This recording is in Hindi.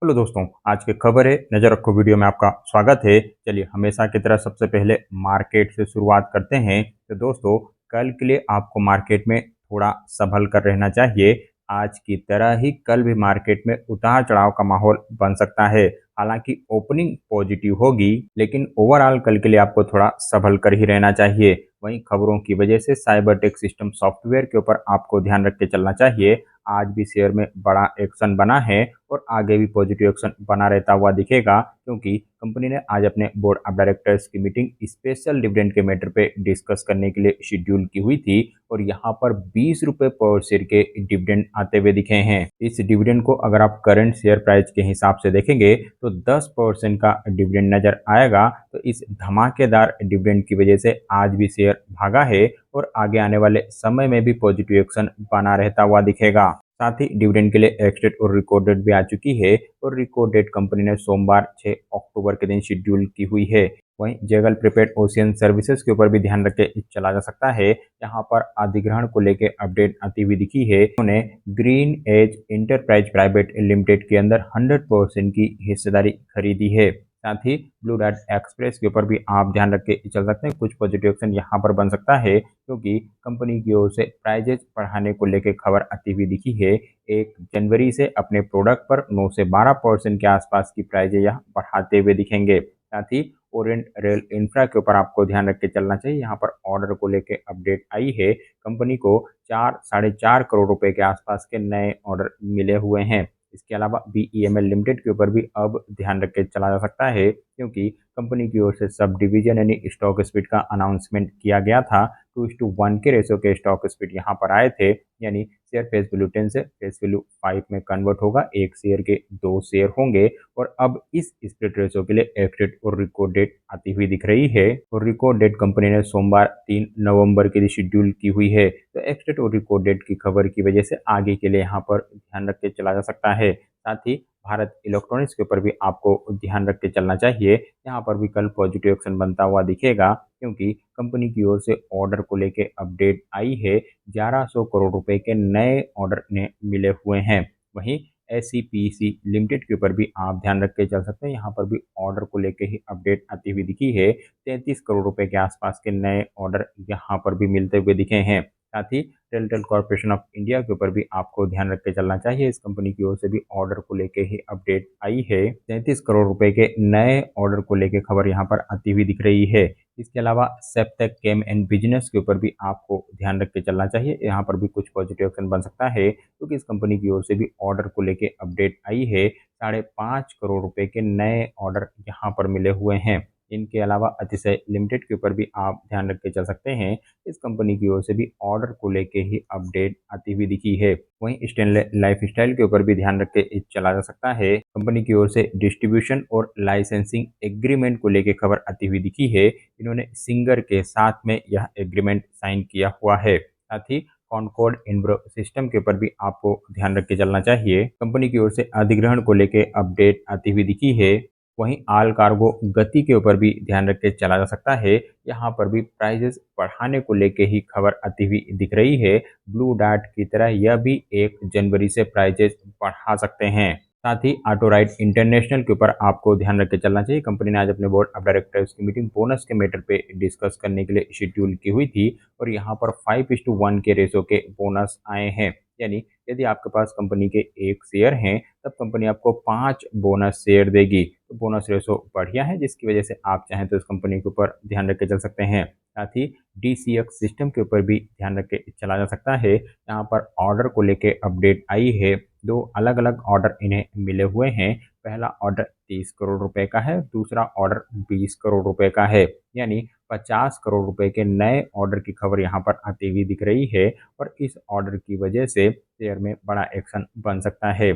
हेलो दोस्तों, आज की खबर है नज़र रखो वीडियो में आपका स्वागत है। चलिए हमेशा की तरह सबसे पहले मार्केट से शुरुआत करते हैं। तो दोस्तों, कल के लिए आपको मार्केट में थोड़ा संभल कर रहना चाहिए। आज की तरह ही कल भी मार्केट में उतार चढ़ाव का माहौल बन सकता है। हालांकि ओपनिंग पॉजिटिव होगी, लेकिन ओवरऑल कल के लिए आपको थोड़ा संभल कर ही रहना चाहिए। वहीं खबरों की वजह से साइबर टेक सिस्टम सॉफ्टवेयर के ऊपर आपको ध्यान रख के चलना चाहिए। आज भी शेयर में बड़ा एक्शन बना है और आगे भी पॉजिटिव एक्शन बना रहता हुआ दिखेगा, क्योंकि कंपनी ने आज अपने बोर्ड ऑफ डायरेक्टर्स की मीटिंग स्पेशल डिविडेंड के मैटर पे डिस्कस करने के लिए शेड्यूल की हुई थी और यहाँ पर 20 रुपए पर शेयर के डिविडेंड आते हुए दिखे हैं। इस डिविडेंड को अगर आप करंट शेयर प्राइस के हिसाब से देखेंगे तो 10% का डिविडेंड नजर आएगा। तो इस धमाकेदार डिविडेंड की वजह से आज भी शेयर भागा है और आगे आने वाले समय में भी पॉजिटिव एक्शन बना रहता हुआ दिखेगा। साथ ही डिविडेंड के लिए एक्स डेट और रिकॉर्ड डेट भी आ चुकी है और रिकॉर्ड डेट कंपनी ने सोमवार 6 अक्टूबर के दिन शेड्यूल की हुई है। वहीं जेगल प्रीपेड ओशियन सर्विसेज के ऊपर भी ध्यान रख के चला जा सकता है। यहाँ पर अधिग्रहण को लेकर अपडेट आती हुई दिखी है। उन्होंने green age enterprise private limited के अंदर 100% की हिस्सेदारी खरीदी है। साथ ही ब्लू डार्ट एक्सप्रेस के ऊपर भी आप ध्यान रख के चल सकते हैं। कुछ पॉजिटिव एक्शन यहाँ पर बन सकता है, क्योंकि कंपनी की ओर से प्राइजेस बढ़ाने को लेकर खबर आती हुई दिखी है। 1 जनवरी से अपने प्रोडक्ट पर 9 से 12% के आसपास की प्राइजें यहाँ बढ़ाते हुए दिखेंगे। साथ ही ओरिएंट रेल इंफ्रा के ऊपर आपको ध्यान रख के चलना चाहिए। यहाँ पर ऑर्डर को लेकर अपडेट आई है। कंपनी को 4 साढ़े 4 करोड़ रुपए के आसपास के नए ऑर्डर मिले हुए हैं। इसके अलावा बीईएमएल लिमिटेड के ऊपर भी अब ध्यान रख के चला जा सकता है, क्योंकि कंपनी की ओर से सब डिवीजन यानी स्टॉक स्प्लिट का अनाउंसमेंट किया गया था। 2:1 के रेशो के स्टॉक स्प्लिट यहाँ पर आए थे, यानी शेयर फेस वैल्यू 10 से फेस वैल्यू 5 में कन्वर्ट होगा। एक शेयर के 2 शेयर होंगे और अब इस स्प्लिट रेशो के लिए एक्स डेट और रिकॉर्ड डेट आती हुई दिख रही है और रिकॉर्ड डेट कंपनी ने सोमवार 3 नवंबर के लिए शेड्यूल की हुई है। तो एक्स डेट और रिकॉर्ड डेट की खबर की वजह से आगे के लिए यहाँ पर ध्यान रख के चला जा सकता है। साथ ही भारत इलेक्ट्रॉनिक्स के ऊपर भी आपको ध्यान रख के चलना चाहिए। यहाँ पर भी कल पॉजिटिव एक्शन बनता हुआ दिखेगा, क्योंकि कंपनी की ओर से ऑर्डर को लेके अपडेट आई है। 1100 करोड़ रुपए के नए ऑर्डर ने मिले हुए हैं। वहीं एसईपीसी लिमिटेड के ऊपर भी आप ध्यान रख के चल सकते हैं। यहाँ पर भी ऑर्डर को लेके ही अपडेट आती हुई दिखी है। 33 करोड़ रुपए के आसपास के नए ऑर्डर यहाँ पर भी मिलते हुए दिखे हैं। साथ ही रेलटेल कॉर्पोरेशन ऑफ इंडिया के ऊपर भी आपको ध्यान रख के चलना चाहिए। इस कंपनी की ओर से भी ऑर्डर को लेके ही अपडेट आई है। 33 करोड़ रुपए के नए ऑर्डर को लेके खबर यहाँ पर आती हुई दिख रही है। इसके अलावा सेप्टेक केम एंड बिजनेस के ऊपर भी आपको ध्यान रख के चलना चाहिए। यहाँ पर भी कुछ पॉजिटिव एक्शन बन सकता है, क्योंकि इस कंपनी की ओर से भी ऑर्डर को लेके अपडेट आई है। 5.5 करोड़ रुपए के नए ऑर्डर यहाँ पर मिले हुए हैं। इनके अलावा अतिशय लिमिटेड के ऊपर भी आप ध्यान रख के चल सकते हैं। इस कंपनी की ओर से भी ऑर्डर को लेके ही अपडेट आती हुई दिखी है। वहीं स्टेनले लाइफ स्टाइल के ऊपर भी ध्यान रख के चला जा सकता है। कंपनी की ओर से डिस्ट्रीब्यूशन और लाइसेंसिंग एग्रीमेंट को लेके खबर आती हुई दिखी है। इन्होंने सिंगर के साथ में यह एग्रीमेंट साइन किया हुआ है। साथ ही कॉनकॉर्ड इन्फ्रो सिस्टम के ऊपर भी आपको ध्यान रख के चलना चाहिए। कंपनी की ओर से अधिग्रहण को लेके अपडेट आती हुई दिखी है। वहीं आल कार्गो गति के ऊपर भी ध्यान रख के चला जा सकता है। यहाँ पर भी प्राइजेस बढ़ाने को लेके ही खबर आती हुई दिख रही है। ब्लू डार्ट की तरह यह भी 1 जनवरी से प्राइजेस बढ़ा सकते हैं। साथ ही ऑटोराइड इंटरनेशनल के ऊपर आपको ध्यान रख के चलना चाहिए। कंपनी ने आज अपने बोर्ड ऑफ डायरेक्टर्स की मीटिंग बोनस के मैटर पे डिस्कस करने के लिए शेड्यूल की हुई थी और यहाँ पर 5:1 के रेशो के बोनस आए हैं। यानी यदि आपके पास कंपनी के 1 शेयर हैं, तब कंपनी आपको 5 बोनस शेयर देगी। तो बोनस रेशो बढ़िया है, जिसकी वजह से आप चाहें तो इस कंपनी के ऊपर ध्यान रख के चल सकते हैं। साथ ही डीसीएक्स सिस्टम के ऊपर भी ध्यान रख के चला जा सकता है। यहाँ पर ऑर्डर को लेके अपडेट आई है। 2 अलग-अलग ऑर्डर इन्हें मिले हुए हैं। पहला ऑर्डर 30 करोड़ रुपए का है, दूसरा ऑर्डर 20 करोड़ रुपए का है, यानी 50 करोड़ रुपए के नए ऑर्डर की खबर यहाँ पर आती हुई दिख रही है और इस ऑर्डर की वजह से शेयर में बड़ा एक्शन बन सकता है।